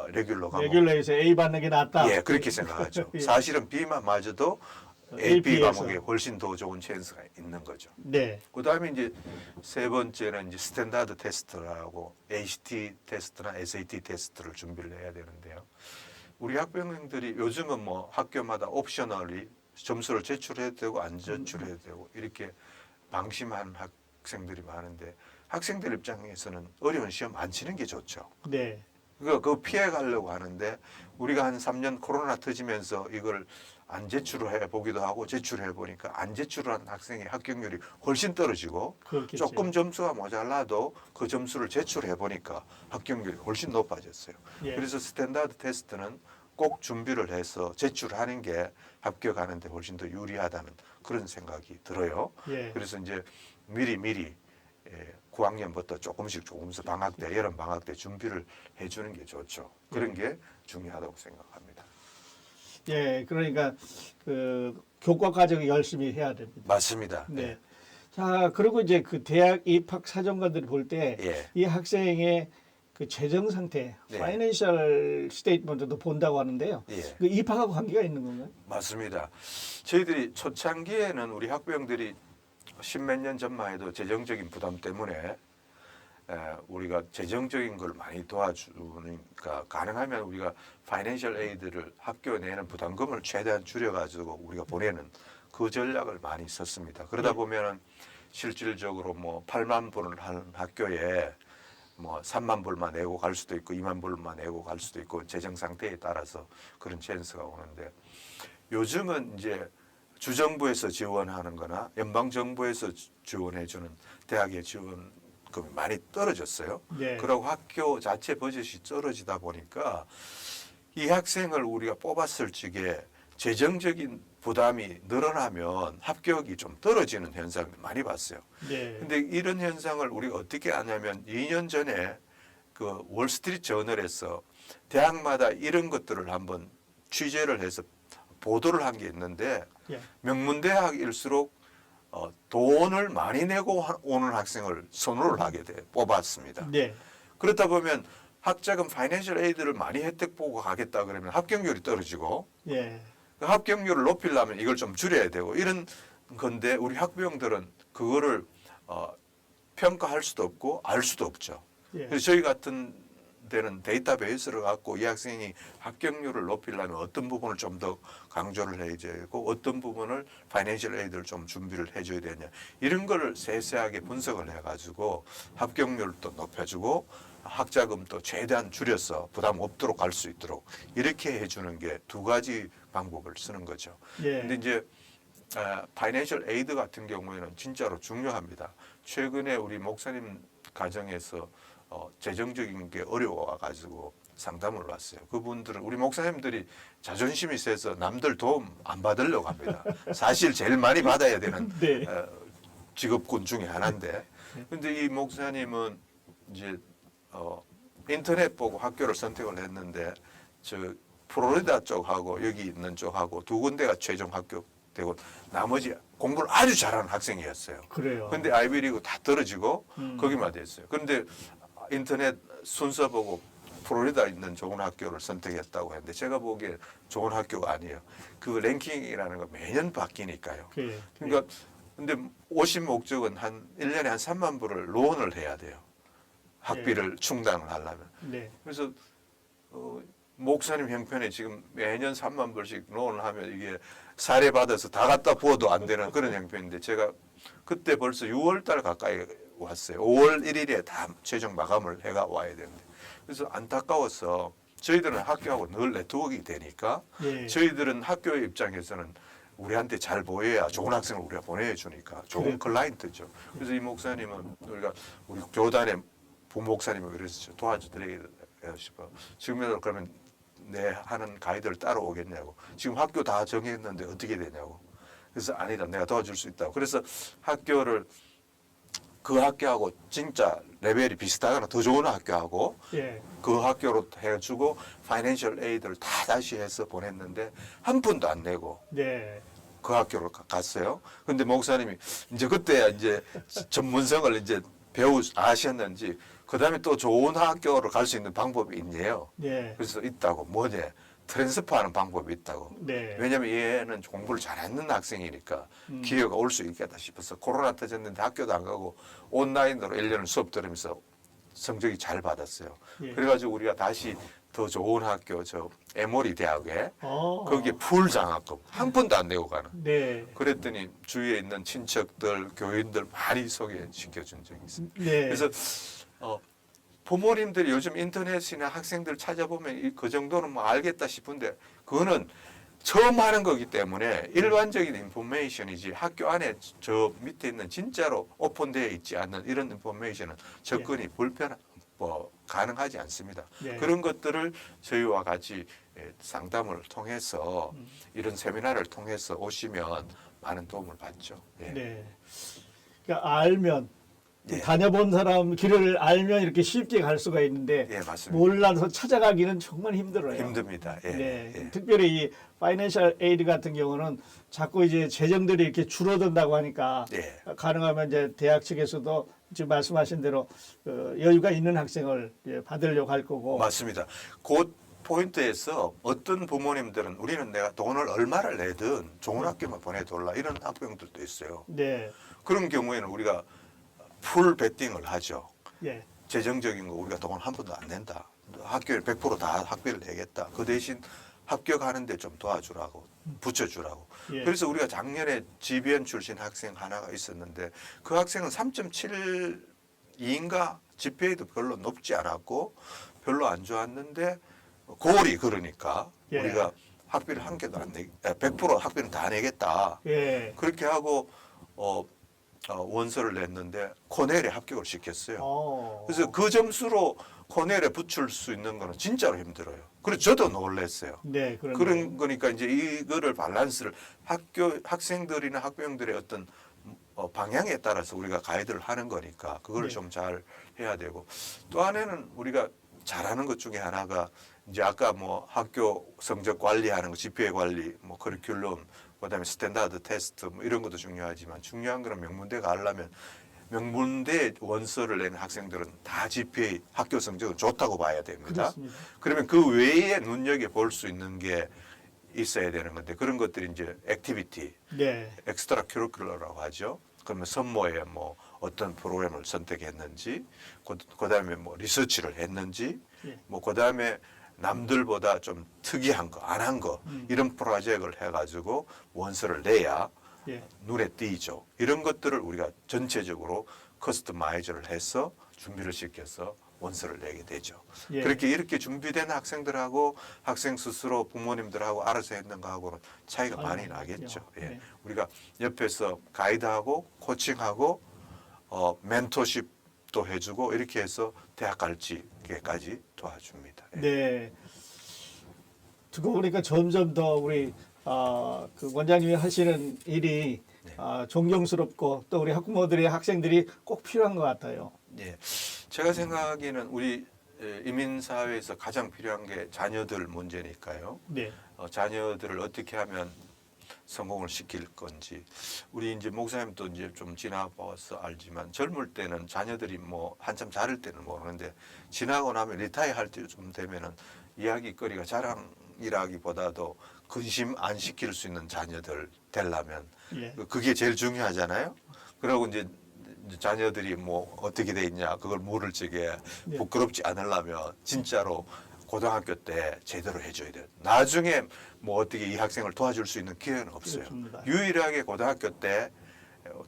레귤러 과목, 레귤러에서 A 받는 게 낫다. 예, 그렇게 생각하죠. 예. 사실은 B만 맞아도 AP AP에서. 과목에 훨씬 더 좋은 찬스가 있는 거죠. 네. 그다음에 이제 세 번째는 이제 스탠다드 테스트라고 ACT 테스트나 SAT 테스트를 준비를 해야 되는데요. 우리 학부형들이 요즘은 뭐 학교마다 옵셔널이 점수를 제출해도 되고 안 제출해도 되고 이렇게 방심하는 학생들이 많은데, 학생들 입장에서는 어려운 시험 안 치는 게 좋죠. 네. 그러니까 그거 피해 가려고 하는데, 우리가 한 3년 코로나 터지면서 이걸 안 제출해 보기도 하고 제출해 보니까 안 제출한 학생의 합격률이 훨씬 떨어지고, 그렇겠죠. 조금 점수가 모자라도 그 점수를 제출해 보니까 합격률이 훨씬 높아졌어요. 예. 그래서 스탠다드 테스트는 꼭 준비를 해서 제출하는 게 합격하는 데 훨씬 더 유리하다는 그런 생각이 들어요. 예. 그래서 이제 미리 9학년부터 조금씩 방학 때, 여름 방학 때 준비를 해주는 게 좋죠. 그런 게 중요하다고 생각합니다. 예. 그러니까 그 교과 과정을 열심히 해야 됩니다. 맞습니다. 네. 자, 그리고 이제 그 대학 입학 사정관들이 볼 때 이 예. 학생의 그 재정 상태, 네. 파이낸셜 스테이트먼트도 본다고 하는데요. 예. 그 입학하고 관계가 있는 건가요? 맞습니다. 저희들이 초창기에는 우리 학부형들이 십몇 년 전만 해도 재정적인 부담 때문에 우리가 재정적인 걸 많이 도와주니까 가능하면 우리가 파이낸셜 에이드를 학교 내는 부담금을 최대한 줄여가지고 우리가 보내는 그 전략을 많이 썼습니다. 그러다 보면은 실질적으로 뭐 8만 불을 하는 학교에 뭐 3만 불만 내고 갈 수도 있고 2만 불만 내고 갈 수도 있고 재정 상태에 따라서 그런 찬스가 오는데, 요즘은 이제 주정부에서 지원하는 거나 연방정부에서 지원해주는 대학의 지원금이 많이 떨어졌어요. 네. 그리고 학교 자체 버젯이 떨어지다 보니까 이 학생을 우리가 뽑았을 적에 재정적인 부담이 늘어나면 합격이 좀 떨어지는 현상을 많이 봤어요. 네. 근데 이런 현상을 우리가 어떻게 아냐면 2년 전에 그 월스트리트 저널에서 대학마다 이런 것들을 한번 취재를 해서 보도를 한 게 있는데, 예. 명문대학일수록 돈을 많이 내고 오는 학생을 선호를 하게 돼 뽑았습니다. 네. 그렇다 보면 학자금 파이낸셜 에이드를 많이 혜택 보고 가겠다 그러면 합격률이 떨어지고, 예. 그 합격률을 높이려면 이걸 좀 줄여야 되고 이런 건데, 우리 학부형들은 그거를 평가할 수도 없고 알 수도 없죠. 예. 그래서 저희 같은 데는 데이터베이스를 갖고 이 학생이 합격률을 높이려면 어떤 부분을 좀 더 강조를 해야 되고 어떤 부분을 파이낸셜 에이드를 좀 준비를 해줘야 되냐, 이런 거를 세세하게 분석을 해가지고 합격률도 높여주고 학자금도 최대한 줄여서 부담 없도록 할 수 있도록 이렇게 해주는 게 두 가지 방법을 쓰는 거죠. 예. 근데 이제 파이낸셜 에이드 같은 경우에는 진짜로 중요합니다. 최근에 우리 목사님 가정에서 재정적인 게 어려워가지고 상담을 왔어요. 그분들은 우리 목사님들이 자존심이 세서 남들 도움 안 받으려고 합니다. 사실 제일 많이 받아야 되는 네. 직업군 중에 하나인데, 근데 이 목사님은 이제 인터넷 보고 학교를 선택을 했는데 저 플로리다 쪽하고 여기 있는 쪽하고 두 군데가 최종 합격되고 나머지 공부를 아주 잘하는 학생이었어요. 그래요. 근데 아이비리그 다 떨어지고 음. 거기만 됐어요. 그런데 인터넷 순서 보고 플로리다 있는 좋은 학교를 선택했다고 했는데, 제가 보기에 좋은 학교가 아니에요. 그 랭킹이라는 거 매년 바뀌니까요. 그러니까 근데 오신 목적은 한 1년에 한 3만 불을 론을 해야 돼요. 학비를 충당을 하려면. 네. 그래서 목사님 형편에 지금 매년 3만 불씩 론을 하면 이게 사례 받아서 다 갖다 부어도 안 되는 그런 형편인데 제가 그때 벌써 6월 달 가까이 왔어요. 5월 1일에 다 최종 마감을 해가 와야 되는데 그래서 안타까워서 저희들은 학교하고 늘 네트워크가 되니까 예. 저희들은 학교의 입장에서는 우리한테 잘 보여야 좋은 학생을 우리가 보내주니까 좋은 그래. 클라이언트죠. 그래서 이 목사님은 우리 교단의 부목사님이 그래서 도와드리고 싶어. 지금이라도 그러면 내 하는 가이드를 따라오겠냐고. 지금 학교 다 정했는데 어떻게 되냐고. 그래서 아니다. 내가 도와줄 수 있다고. 그래서 학교를 그 학교하고 진짜 레벨이 비슷하거나 더 좋은 학교하고 예. 그 학교로 해주고 파이낸셜 에이드를 다 다시 해서 보냈는데 한 푼도 안 내고 네. 그 학교로 갔어요. 근데 목사님이 이제 그때 이제 전문성을 이제 아셨는지 그 다음에 또 좋은 학교로 갈 수 있는 방법이 있네요. 네. 그래서 있다고 뭐냐 트랜스퍼하는 방법이 있다고. 네. 왜냐하면 얘는 공부를 잘하는 학생이니까 기회가 올 수 있겠다 싶어서 코로나 터졌는데 학교도 안 가고 온라인으로 1년을 수업 들으면서 성적이 잘 받았어요. 예. 그래가지고 우리가 다시 더 좋은 학교 저 에모리 대학에 어. 거기에 풀 장학금 한 푼도 안 내고 가는. 네. 그랬더니 주위에 있는 친척들, 교인들 많이 소개시켜 준 적이 있어요. 네. 그래서 부모님들이 요즘 인터넷이나 학생들 찾아보면 그 정도는 뭐 알겠다 싶은데 그거는 처음 하는 거기 때문에 일반적인 인포메이션이지 학교 안에 저 밑에 있는 진짜로 오픈되어 있지 않는 이런 인포메이션은 접근이 가능하지 않습니다. 네. 그런 것들을 저희와 같이 상담을 통해서 이런 세미나를 통해서 오시면 많은 도움을 받죠. 예. 네. 그러니까 알면 예. 다녀본 사람 길을 알면 이렇게 쉽게 갈 수가 있는데 예, 맞습니다. 몰라서 찾아가기는 정말 힘들어요. 힘듭니다. 예. 네. 예. 특별히 이 파이낸셜 에이드 같은 경우는 자꾸 이제 재정들이 이렇게 줄어든다고 하니까 예. 가능하면 이제 대학 측에서도 지금 말씀하신 대로 여유가 있는 학생을 받으려고 할 거고. 맞습니다. 그 포인트에서 어떤 부모님들은 우리는 내가 돈을 얼마를 내든 좋은 학교만 보내둘라 이런 학부형들도 있어요. 네. 그런 경우에는 우리가 풀 베팅을 하죠. 예. 재정적인 거 우리가 돈 한 푼도 안 낸다. 학교에 100%다 학비를 내겠다. 그 대신 합격하는데 좀 도와주라고 붙여주라고. 예. 그래서 우리가 작년에 GBN 출신 학생 하나가 있었는데 그 학생은 3.72인가 GPA도 별로 높지 않았고 별로 안 좋았는데 고올이 그러니까 예. 우리가 학비를 한 개도 안 내, 100% 학비는 다 내겠다. 예. 그렇게 하고 원서를 냈는데 코넬에 합격을 시켰어요. 그래서 그 점수로 코넬에 붙일 수 있는 거는 진짜로 힘들어요. 그래서 저도 놀랐어요. 네, 그런 거니까 이제 이거를 밸런스를 학생들이나 학부형들의 어떤 방향에 따라서 우리가 가이드를 하는 거니까 그걸 네. 좀 잘 해야 되고 또 하나는 우리가 잘하는 것 중에 하나가 이제 아까 뭐 학교 성적 관리하는 거, GPA 관리, 뭐 커리큘럼, 그다음에 스탠다드 테스트 뭐 이런 것도 중요하지만 중요한 거는 명문대 가려면 명문대 원서를 내는 학생들은 다 GPA 학교 성적은 좋다고 봐야 됩니다. 그렇습니다. 그러면 그 외에 눈여겨 볼 수 있는 게 있어야 되는 건데 그런 것들이 이제 액티비티, 네. 엑스트라 커리큘러라고 하죠. 그러면 선모에 뭐 어떤 프로그램을 선택했는지, 그다음에 뭐 리서치를 했는지, 예. 뭐 그다음에 남들보다 좀 특이한 거, 안 한 거 이런 프로젝트를 해가지고 원서를 내야 예. 눈에 띄죠. 이런 것들을 우리가 전체적으로 커스터마이즈를 해서 준비를 시켜서 원서를 내게 되죠. 예. 그렇게 이렇게 준비된 학생들하고 학생 스스로 부모님들하고 알아서 했는 거하고는 차이가 많이 나겠죠. 예. 네. 우리가 옆에서 가이드하고 코칭하고 멘토십도 해주고 이렇게 해서 대학 갈지까지 도와줍니다. 예. 네. 듣고 보니까 점점 더 우리 그 원장님이 하시는 일이 네. 존경스럽고 또 우리 학부모들이 학생들이 꼭 필요한 것 같아요. 예. 제가 생각하기에는 우리 이민 사회에서 가장 필요한 게 자녀들 문제니까요. 네. 자녀들을 어떻게 하면 성공을 시킬 건지 우리 이제 목사님도 이제 좀 지나봐서 알지만 젊을 때는 자녀들이 뭐 한참 자랄 때는 모르는데 지나고 나면 리타이어 할 때쯤 되면은 이야기거리가 자랑이라기보다도 근심 안 시킬 수 있는 자녀들 되려면 예. 그게 제일 중요하잖아요. 그러고 이제 자녀들이 뭐 어떻게 돼 있냐 그걸 물을 적에 네. 부끄럽지 않으려면 진짜로 고등학교 때 제대로 해줘야 돼요. 나중에 뭐 어떻게 이 학생을 도와줄 수 있는 기회는 없어요. 그렇습니다. 유일하게 고등학교 때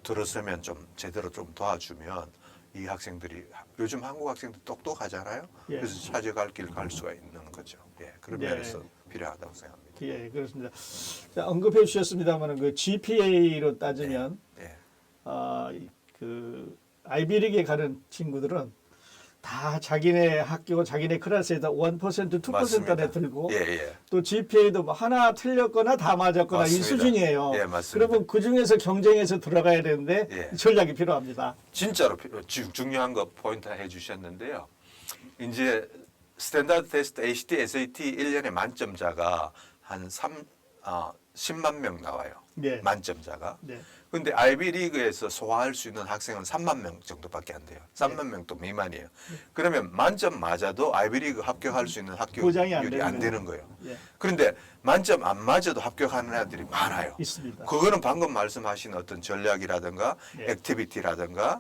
들었으면 좀 제대로 좀 도와주면 이 학생들이 요즘 한국 학생들 똑똑하잖아요. 예. 그래서 찾아갈 길 갈 수가 있는 거죠. 예, 그런 예. 면에서 필요하다고 생각합니다. 예, 그렇습니다. 자, 언급해 주셨습니다만 그 GPA로 따지면 예. 그 아이비리그에 가는 친구들은 다 자기네 학교, 자기네 클래스에다 1%, 2% 안에 들고 예, 예. 또 GPA도 뭐 하나 틀렸거나 다 맞았거나 맞습니다. 이 수준이에요. 예, 맞습니다. 그러면 그 중에서 경쟁해서 들어가야 되는데 예. 전략이 필요합니다. 진짜로 중요한 거 포인트 해주셨는데요. 이제 스탠다드 테스트 ACT, SAT 1년에 만점자가 한 10만 명 나와요. 네. 만점자가. 네. 근데 아이비리그에서 소화할 수 있는 학생은 3만 명 정도밖에 안 돼요. 3만 명도 미만이에요. 그러면 만점 맞아도 아이비리그 합격할 수 있는 보장이 안 학교율이 되는 안 되는 거예요. 예. 그런데 만점 안 맞아도 합격하는 애들이 많아요. 있습니다. 그거는 방금 말씀하신 어떤 전략이라든가 예. 액티비티라든가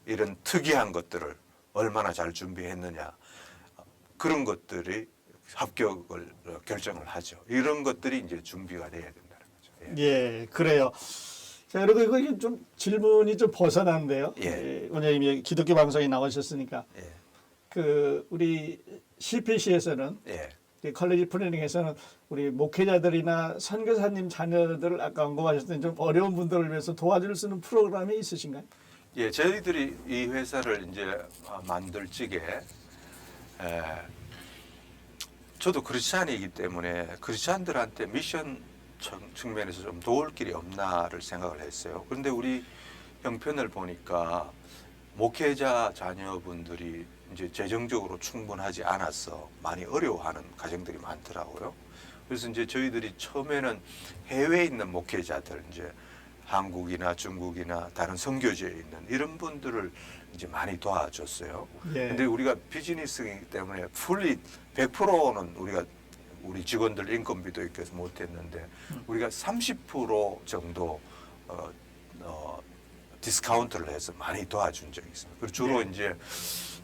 이런 특이한 것들을 얼마나 잘 준비했느냐 그런 것들이 합격을 결정을 하죠. 이런 것들이 이제 준비가 돼야 된다는 거죠. 예. 예, 그래요. 자, 그리고 이거 좀 질문이 좀 벗어나는데요. 예. 원장님이 기독교 방송에 나오셨으니까 예. 그 우리 CPC에서는 예. 컬리지 플래닝에서는 우리 목회자들이나 선교사님 자녀들 아까 언급하셨던 좀 어려운 분들을 위해서 도와줄 수 있는 프로그램이 있으신가요? 예, 저희들이 이 회사를 이제 만들 적에 저도 크리스찬이기 때문에 크리스찬들한테 미션 측면에서 좀 도울 길이 없나를 생각을 했어요. 그런데 우리 형편을 보니까 목회자 자녀분들이 이제 재정적으로 충분하지 않아서 많이 어려워하는 가정들이 많더라고요. 그래서 이제 저희들이 처음에는 해외에 있는 목회자들, 이제 한국이나 중국이나 다른 선교지에 있는 이런 분들을 이제 많이 도와줬어요. 예. 근데 우리가 비즈니스이기 때문에 풀리 100%는 우리 직원들 인건비도 있고 해서 못했는데 우리가 30% 정도 디스카운트를 해서 많이 도와준 적이 있습니다. 그리고 주로 네. 이제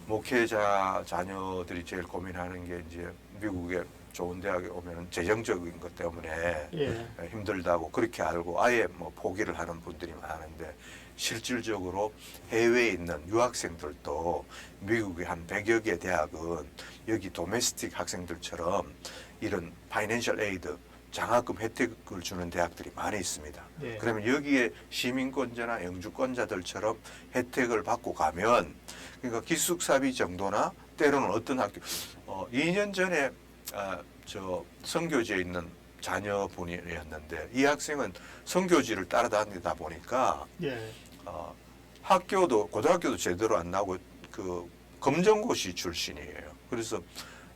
목회자 자녀들이 제일 고민하는 게 이제 미국에 좋은 대학에 오면 재정적인 것 때문에 예. 힘들다고 그렇게 알고 아예 뭐 포기를 하는 분들이 많은데 실질적으로 해외에 있는 유학생들도 미국의 한 100여 개 대학은 여기 도메스틱 학생들처럼 이런 파이낸셜 에이드 장학금 혜택을 주는 대학들이 많이 있습니다. 네. 그러면 여기에 시민권자나 영주권자들처럼 혜택을 받고 가면 그러니까 기숙사비 정도나 때로는 어떤 학교 2년 전에 저 선교지에 있는 자녀분이었는데 이 학생은 선교지를 따라다니다 보니까 예. 학교도 고등학교도 제대로 안 나오고 그 검정고시 출신이에요. 그래서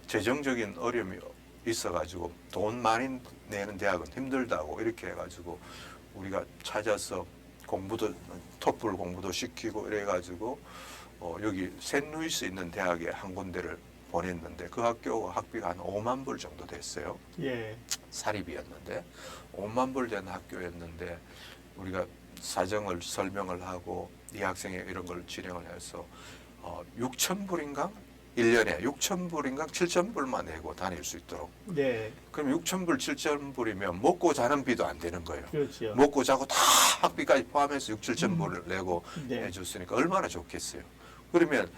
재정적인 어려움이 있어가지고 돈 많이 내는 대학은 힘들다고 이렇게 해가지고 우리가 찾아서 공부도 토플 공부도 시키고 이래가지고 여기 샌루이스 있는 대학에 한 군데를 보냈는데 그 학교가 학비가 한 5만 불 정도 됐어요. 예. 사립이었는데 5만 불 된 학교였는데 우리가 사정을 설명을 하고 이 학생의 이런 걸 진행을 해서 6천 불인가 1년에 6천 불인가 7천 불만 내고 다닐 수 있도록. 네. 그럼 6천 불 7천 불이면 먹고 자는 비도 안 되는 거예요. 그렇죠. 먹고 자고 다 학비까지 포함해서 6, 7천 불을 내고 네. 해줬으니까 얼마나 좋겠어요. 그러면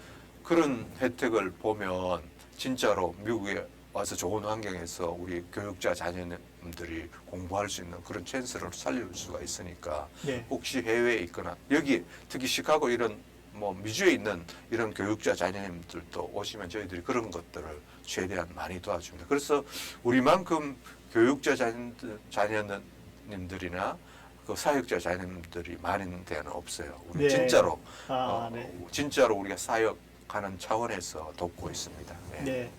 그런 혜택을 보면 진짜로 미국에 와서 좋은 환경에서 우리 교육자 자녀님들이 공부할 수 있는 그런 찬스를 살릴 수가 있으니까 네. 혹시 해외에 있거나 여기 특히 시카고 이런 뭐 미주에 있는 이런 교육자 자녀님들도 오시면 저희들이 그런 것들을 최대한 많이 도와줍니다. 그래서 우리만큼 교육자 자녀님들이나 그 사역자 자녀님들이 많은 데는 없어요. 우리 네. 진짜로 네. 진짜로 우리가 사역하는 차원에서 돕고 있습니다. 네. 네.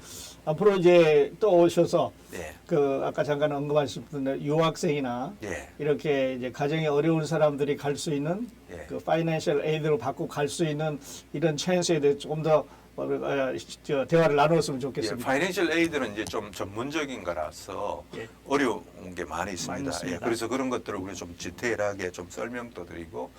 앞으로 이제 또 오셔서 네. 그 아까 잠깐 언급하셨던 유학생이나 네. 이렇게 이제 가정이 어려운 사람들이 갈 수 있는 네. 그 파이낸셜 에이드를 받고 갈 수 있는 이런 찬스에 대해 조금 더 대화를 나눴으면 예, 좋겠습니다. 파이낸셜 에이드는 이제 좀 전문적인 거라서 예. 어려운 게 많이 있습니다. 많이 있습니다. 예, 그래서 그런 것들을 우리 좀 디테일하게 좀 설명도 드리고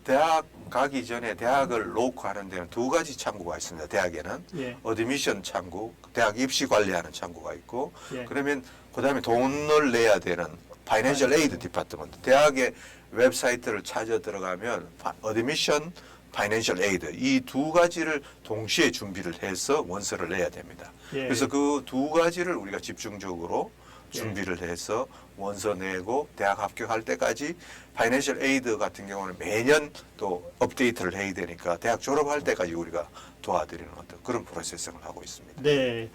대학 가기 전에 대학을 놓고 하는 데는 두 가지 창구가 있습니다. 대학에는 예. 어드미션 창구, 대학 입시 관리하는 창구가 있고 예. 그러면 그다음에 돈을 내야 되는 파이낸셜 에이드 디파트먼트. 대학의 웹사이트를 찾아 들어가면 어드미션, 파이낸셜 에이드 이 두 가지를 동시에 준비를 해서 원서를 내야 됩니다. 예. 그래서 그 두 가지를 우리가 집중적으로 예. 준비를 해서 원서 내고 대학 합격할 때까지 파이낸셜 에이드 같은 경우는 매년 또 업데이트를 해야 되니까 대학 졸업할 때까지 우리가 도와드리는 어떤 그런 프로세싱을 하고 있습니다. 네.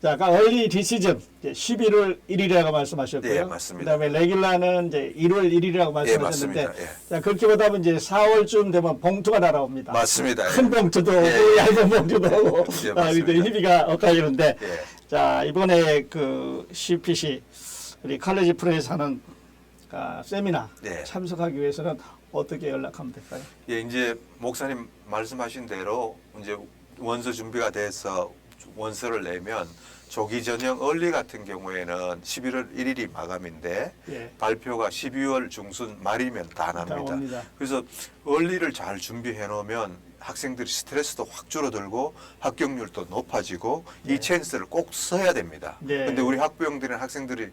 자, 아까 얼리 디시전 11월 1일이라고 말씀하셨고요. 네, 맞습니다. 그다음에 레귤라는 이제 1월 1일이라고 예, 말씀하셨는데, 맞습니다. 예. 자 그렇게 보다 보면 이제 4월쯤 되면 봉투가 날아옵니다. 맞습니다. 큰 봉투도 오고 예. 얇은 봉투도 오고 예, 맞습니다. 이제 희비가 엇갈리는데, 예. 자 이번에 그 CPC 우리 칼리지 프레스 하는 세미나 네. 참석하기 위해서는 어떻게 연락하면 될까요? 예, 이제 목사님 말씀하신 대로 이제 원서 준비가 돼서 원서를 내면 조기 전형 얼리 같은 경우에는 11월 1일이 마감인데 예. 발표가 12월 중순 말이면 다 다 납니다. 옵니다. 그래서 얼리를 잘 준비해 놓으면 학생들이 스트레스도 확 줄어들고 합격률도 높아지고 네. 이 찬스를 꼭 써야 됩니다. 네. 근데 우리 학부형들은 학생들이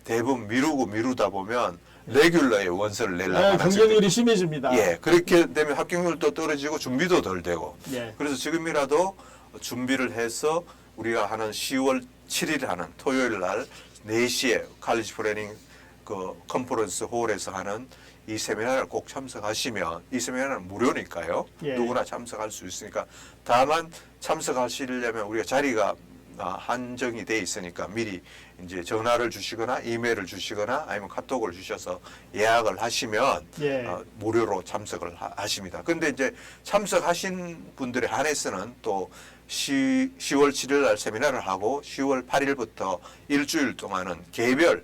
대부분 미루다 보면 레귤러에 원서를 내려고 하는 경쟁률이 심해집니다. 예, 그렇게 되면 합격률도 떨어지고 준비도 덜 되고. 예. 그래서 지금이라도 준비를 해서 우리가 하는 10월 7일 하는 토요일 날 4시에 칼리지 플래닝 그 컨퍼런스 홀에서 하는 이 세미나를 꼭 참석하시면 이 세미나는 무료니까요. 예. 누구나 참석할 수 있으니까 다만 참석하시려면 우리가 자리가 한정이 돼 있으니까 미리 이제 전화를 주시거나 이메일을 주시거나 아니면 카톡을 주셔서 예약을 하시면 예. 무료로 참석을 하십니다. 근데 이제 참석하신 분들에 한해서는 또 10월 7일 날 세미나를 하고 10월 8일부터 일주일 동안은 개별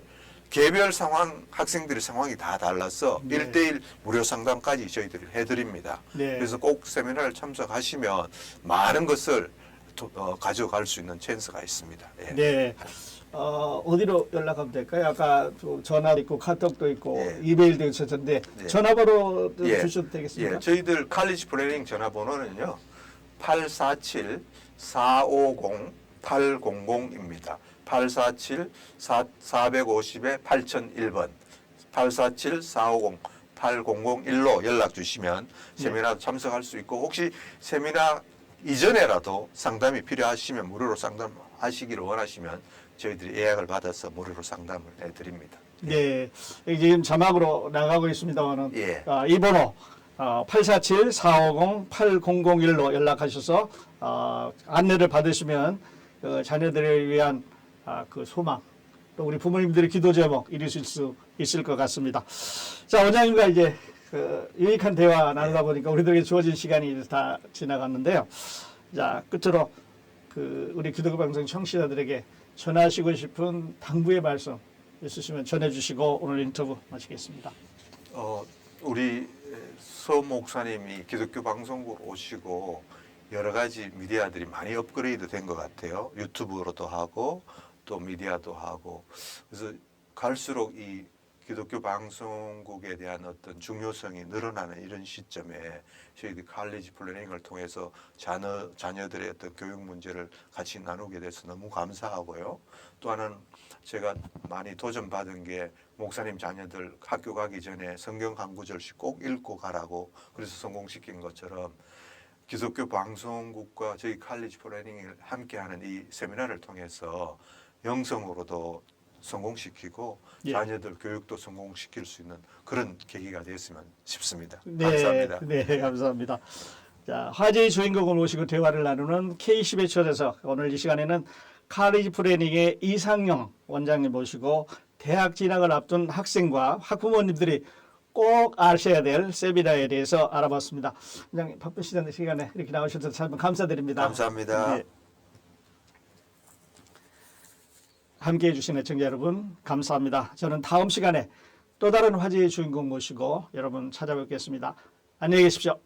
상황, 학생들의 상황이 다 달라서 네. 1대1 무료 상담까지 저희들이 해드립니다. 네. 그래서 꼭 세미나를 참석하시면 많은 것을 가져갈 수 있는 찬스가 있습니다. 예. 네. 어디로 연락하면 될까요? 아까 전화도 있고 카톡도 있고 예. 이메일도 있었는데 예. 전화번호 예. 주셔도 되겠습니까? 예, 저희들 칼리지 플래닝 전화번호는요. 847-450-8000입니다. 847-450-8001번 847-450-8001로 연락 주시면 세미나 참석할 수 있고 혹시 세미나 이전에라도 상담이 필요하시면 무료로 상담하시기를 원하시면 저희들이 예약을 받아서 무료로 상담을 해드립니다. 네. 여기 지금 자막으로 나가고 있습니다만은 예. 이 번호 847-450-8001로 연락하셔서 안내를 받으시면 자녀들을 위한 그 소망 또 우리 부모님들의 기도 제목 이루실 수 있을 것 같습니다. 자, 원장님과 이제 유익한 대화 나누다 보니까 우리들에게 주어진 시간이 다 지나갔는데요. 자, 끝으로 우리 기독교 방송 청취자들에게 전하시고 싶은 당부의 말씀 있으시면 전해주시고 오늘 인터뷰 마치겠습니다. 우리 서 목사님이 기독교 방송국으로 오시고 여러 가지 미디어들이 많이 업그레이드 된 것 같아요. 유튜브로도 하고 또 미디어도 하고 그래서 갈수록 이 기독교 방송국에 대한 어떤 중요성이 늘어나는 이런 시점에 저희들 칼리지 플래닝을 통해서 자녀들의 어떤 교육 문제를 같이 나누게 돼서 너무 감사하고요. 또 하나는 제가 많이 도전받은 게 목사님 자녀들 학교 가기 전에 성경 한 구절씩 꼭 읽고 가라고 그래서 성공시킨 것처럼 기독교 방송국과 저희 칼리지 플래닝을 함께하는 이 세미나를 통해서 영성으로도 성공시키고 예. 자녀들 교육도 성공시킬 수 있는 그런 계기가 됐으면 싶습니다. 네, 감사합니다. 네, 감사합니다. 자, 화제의 주인공을 모시고 대화를 나누는 K10의 초대석 오늘 이 시간에는 칼리지 플래닝의 이상영 원장님 모시고 대학 진학을 앞둔 학생과 학부모님들이 꼭 아셔야 될 세미나에 대해서 알아봤습니다. 원장님 바쁜 시간에 이렇게 나오셔서 참 감사드립니다. 감사합니다. 네. 함께해 주신 애청자 여러분 감사합니다. 저는 다음 시간에 또 다른 화제의 주인공 모시고 여러분 찾아뵙겠습니다. 안녕히 계십시오.